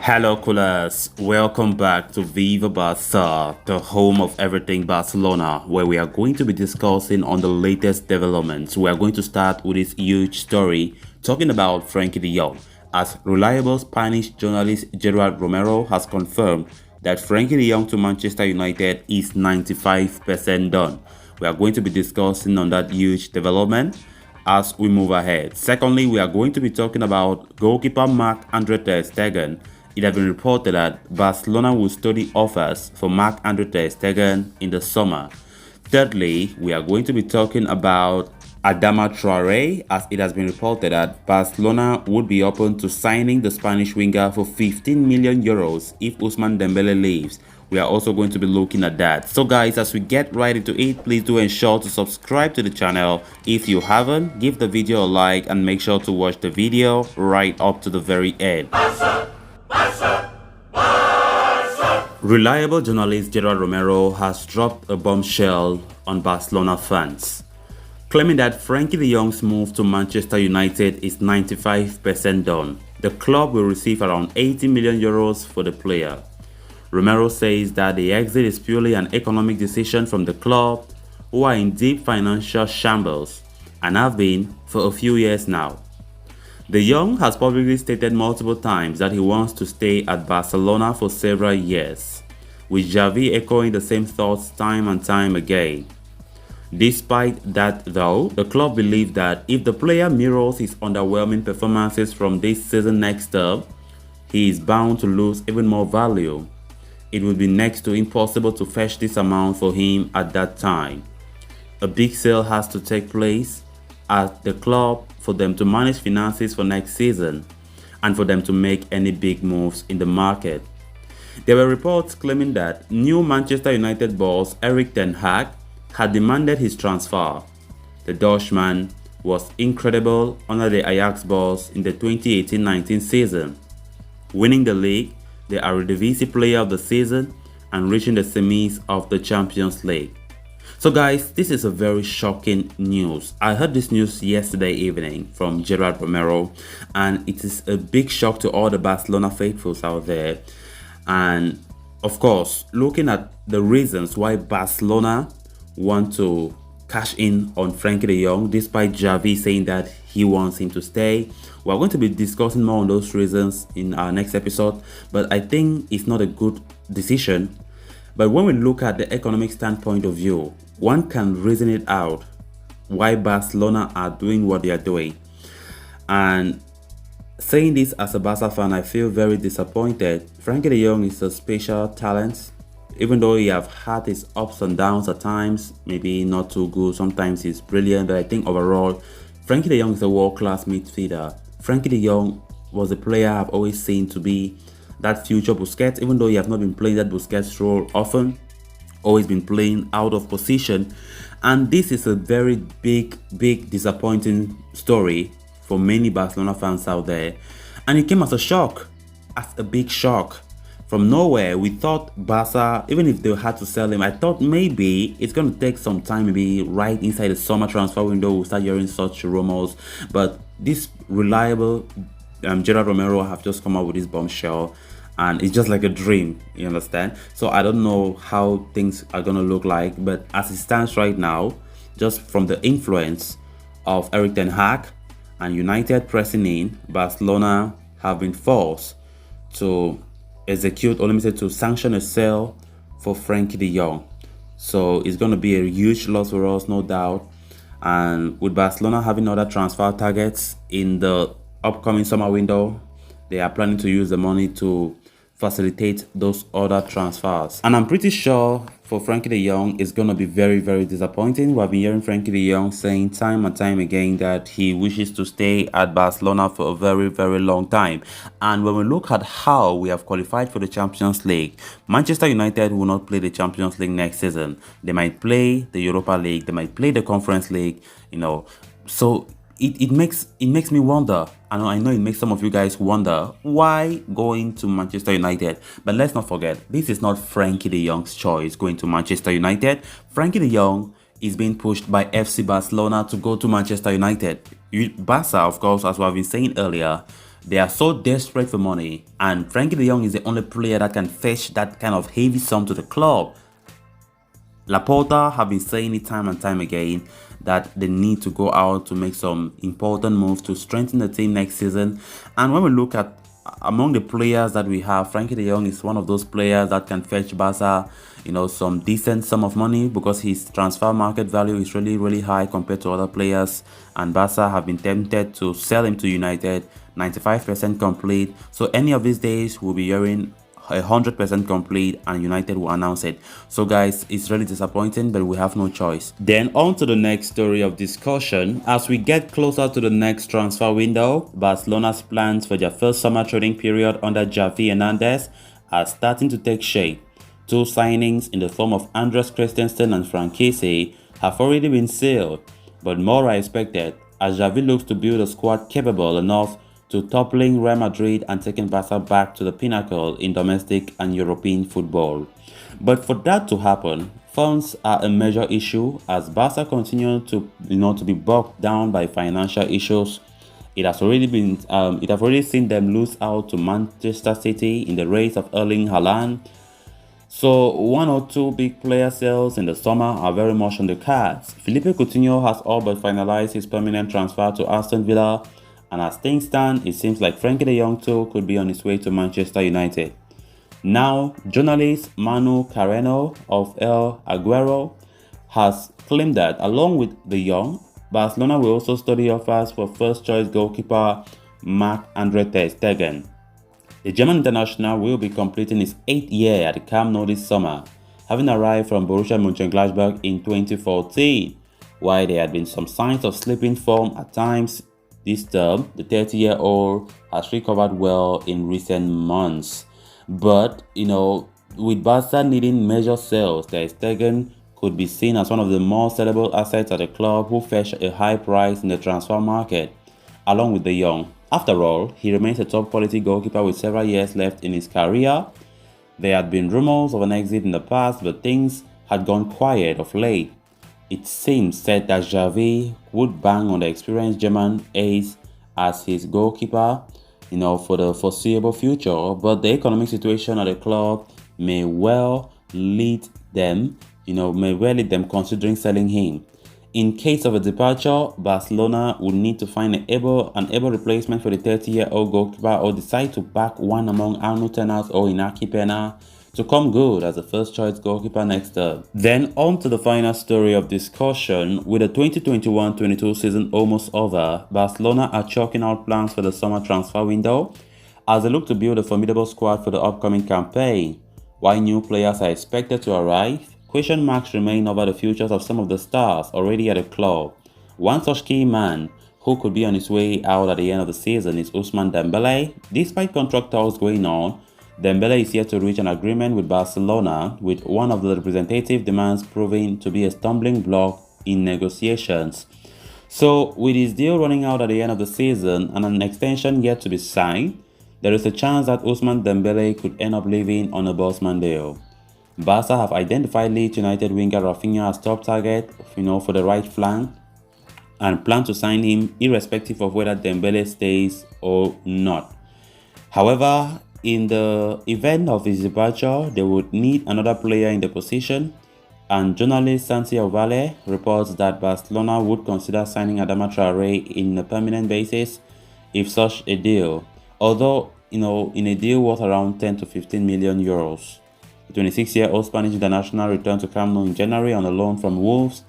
Hello, coolers. Welcome back to Viva Barca, the home of everything Barcelona, where we are going to be discussing on the latest developments. We are going to start with this huge story talking about Frenkie de Jong, as reliable Spanish journalist Gerard Romero has confirmed that Frenkie de Jong to Manchester United is 95% done. We are going to be discussing on that huge development as we move ahead. Secondly, we are going to be talking about goalkeeper Marc-Andre Ter Stegen. It has been reported that Barcelona will study offers for Marc-Andre Ter Stegen in the summer. Thirdly, we are going to be talking about Adama Traore, as it has been reported that Barcelona would be open to signing the Spanish winger for 15 million euros if Ousmane Dembele leaves. We are also going to be looking at that. So guys, as we get right into it, please do ensure to subscribe to the channel. If you haven't, give the video a like and make sure to watch the video right up to the very end. Reliable journalist Gerard Romero has dropped a bombshell on Barcelona fans, claiming that Frenkie de Jong's move to Manchester United is 95% done. The club will receive around 80 million euros for the player. Romero says that the exit is purely an economic decision from the club, who are in deep financial shambles and have been for a few years now. De Jong has publicly stated multiple times that he wants to stay at Barcelona for several years, with Xavi echoing the same thoughts time and time again. Despite that though, the club believes that if the player mirrors his underwhelming performances from this season next term, he is bound to lose even more value. It would be next to impossible to fetch this amount for him at that time. A big sale has to take place at the club for them to manage finances for next season and for them to make any big moves in the market. There were reports claiming that new Manchester United boss Erik ten Hag had demanded his transfer. The Dutchman was incredible under the Ajax boss in the 2018-19 season, winning the league, the Eredivisie Player of the Season, and reaching the semis of the Champions League. So guys, this is a very shocking news. I heard this news yesterday evening from Gerard Romero, and it is a big shock to all the Barcelona faithfuls out there. And of course, looking at the reasons why Barcelona want to cash in on Frenkie de Jong, despite Xavi saying that he wants him to stay. We're going to be discussing more on those reasons in our next episode, but I think it's not a good decision. But when we look at the economic standpoint of view, one can reason it out why Barcelona are doing what they are doing. And saying this as a Barca fan, I feel very disappointed. Frenkie de Jong is a special talent. Even though he have had his ups and downs at times, maybe not too good, sometimes he's brilliant, but I think overall, Frenkie de Jong is a world-class midfielder. Frenkie de Jong was a player I've always seen to be that future Busquets, even though he has not been playing that Busquets role often, always been playing out of position. And this is a very big disappointing story for many Barcelona fans out there. And it came as a shock, as a big shock. From nowhere, we thought Barca, even if they had to sell him, I thought maybe it's going to take some time, maybe right inside the summer transfer window, we'll start hearing such rumors. But this reliable Gerard Romero have just come out with this bombshell, and it's just like a dream, you understand? So I don't know how things are going to look like, but as it stands right now, just from the influence of Erik ten Hag and United pressing in, Barcelona have been forced to execute or limited to sanction a sale for Frenkie de Jong. So it's going to be a huge loss for us, no doubt. And with Barcelona having other transfer targets in the upcoming summer window, they are planning to use the money to facilitate those other transfers. And I'm pretty sure for Frenkie de Jong, it's going to be very disappointing. We have been hearing Frenkie de Jong saying time and time again that he wishes to stay at Barcelona for a very long time. And when we look at how we have qualified for the Champions League, Manchester United will not play the Champions League next season. They might play the Europa League, they might play the Conference League, you know. So it makes me wonder. I know it makes some of you guys wonder why going to Manchester United. But let's not forget, this is not Frenkie de Jong's choice going to Manchester United. Frenkie de Jong is being pushed by FC Barcelona to go to Manchester United. Barca, of course, as we have been saying earlier, they are so desperate for money, and Frenkie de Jong is the only player that can fetch that kind of heavy sum to the club. Laporta have been saying it time and time again that they need to go out to make some important moves to strengthen the team next season. And when we look at among the players that we have, Frenkie de Jong is one of those players that can fetch Barca, some decent sum of money, because his transfer market value is really high compared to other players. And Barca have been tempted to sell him to United, 95% complete. So any of these days we'll be hearing 100% complete and United will announce it. So guys, it's really disappointing, but we have no choice. Then on to the next story of discussion. As we get closer to the next transfer window, Barcelona's plans for their first summer trading period under Xavi Hernandez are starting to take shape. Two signings in the form of Andres Christensen and Frenkie have already been sealed, but more are expected as Xavi looks to build a squad capable enough to toppling Real Madrid and taking Barca back to the pinnacle in domestic and European football. But for that to happen, funds are a major issue as Barca continue to be bogged down by financial issues. It have already seen them lose out to Manchester City in the race of Erling Haaland. So one or two big player sales in the summer are very much on the cards. Philippe Coutinho has all but finalized his permanent transfer to Aston Villa. And as things stand, it seems like Frenkie de Jong too could be on his way to Manchester United. Now, journalist Manu Carreno of El Aguero has claimed that along with de Jong, Barcelona will also study offers for first-choice goalkeeper Marc-Andre Ter Stegen. The German international will be completing his 8th year at the Camp Nou this summer, having arrived from Borussia Mönchengladbach in 2014. While there had been some signs of slipping form at times, this term, the 30-year-old has recovered well in recent months. But, with Barca needing major sales, Ter Stegen could be seen as one of the more sellable assets at the club who fetch a high price in the transfer market, along with de Jong. After all, he remains a top-quality goalkeeper with several years left in his career. There had been rumors of an exit in the past, but things had gone quiet of late. It seems said that Xavi would bang on the experienced German ace as his goalkeeper, for the foreseeable future, but the economic situation at the club may well lead them considering selling him. In case of a departure, Barcelona would need to find an able replacement for the 30-year-old goalkeeper or decide to back one among Arno Tenars or Inaki Pena to come good as a first-choice goalkeeper next term. Then on to the final story of discussion. With the 2021-22 season almost over, Barcelona are chalking out plans for the summer transfer window as they look to build a formidable squad for the upcoming campaign. While new players are expected to arrive, question marks remain over the futures of some of the stars already at the club. One such key man who could be on his way out at the end of the season is Ousmane Dembele. Despite contract talks going on, Dembele is yet to reach an agreement with Barcelona, with one of the representative demands proving to be a stumbling block in negotiations. So, with his deal running out at the end of the season and an extension yet to be signed, there is a chance that Ousmane Dembele could end up leaving on a Bosman deal. Barca have identified Leeds United winger Rafinha as top target, for the right flank, and plan to sign him irrespective of whether Dembele stays or not. However, in the event of his departure, they would need another player in the position, and journalist Santi Ovalle reports that Barcelona would consider signing Adama Traore in a permanent basis if such a deal, although in a deal worth around 10 to 15 million euros. The 26-year-old Spanish international returned to Camp Nou in January on a loan from Wolves.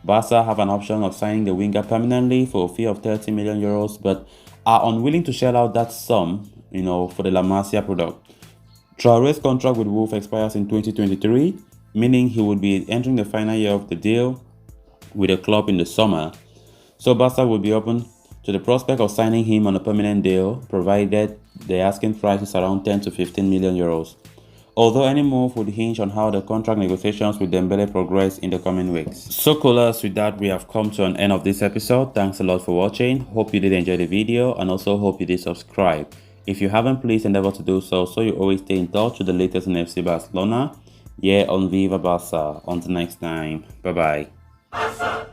Barca have an option of signing the winger permanently for a fee of 30 million euros, but are unwilling to shell out that sum for the La Masia product. Traore's contract with Wolves expires in 2023, meaning he would be entering the final year of the deal with the club in the summer. So Barca would be open to the prospect of signing him on a permanent deal, provided the asking price is around 10 to 15 million euros. although any move would hinge on how the contract negotiations with Dembele progress in the coming weeks. So callers, with that we have come to an end of this episode. Thanks a lot for watching. Hope you did enjoy the video and also hope you did subscribe. If you haven't, please endeavor to do so you always stay in touch with the latest in FC Barcelona here on Viva Barca. Until next time, bye bye.